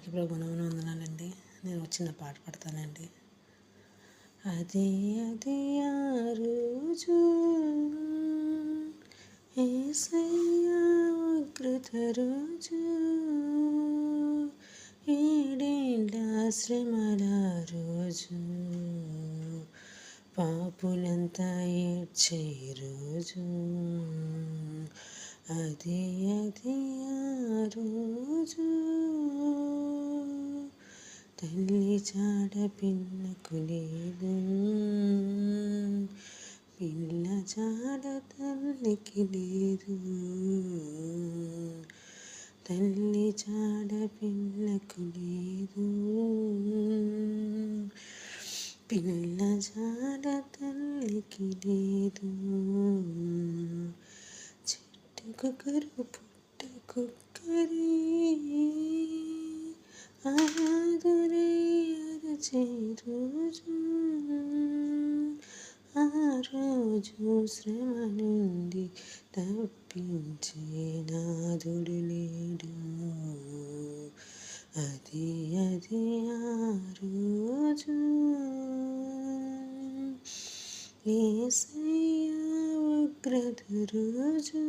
అందరికీ ప్రభువుని వందనాలండి. నేను చిన్న పాట పాడతానండి. అది అది ఆ రోజు యేసయ్య ఉగ్రత రోజు, ఏడేండ్ల శ్రమల రోజు, పాపులంతా ఏడ్చే రోజు, అది అది ఆ రోజు. తల్లి చాడ పిల్లకు లేదు, పిల్ల చాడ తల్లికి లేదు. తల్లి చాడ పిల్లకు లేదు, పిల్ల చాడ తల్లికి లేదు. చెట్టుకొకరు పుట్టకొక్కరే ఆదురై అరచే రోజు, ఆ రోజు శ్రమ నుండి తప్పించే నాదుడు లేడు. అది అది ఆ రోజు యేసయ్య ఉగ్రత రోజు.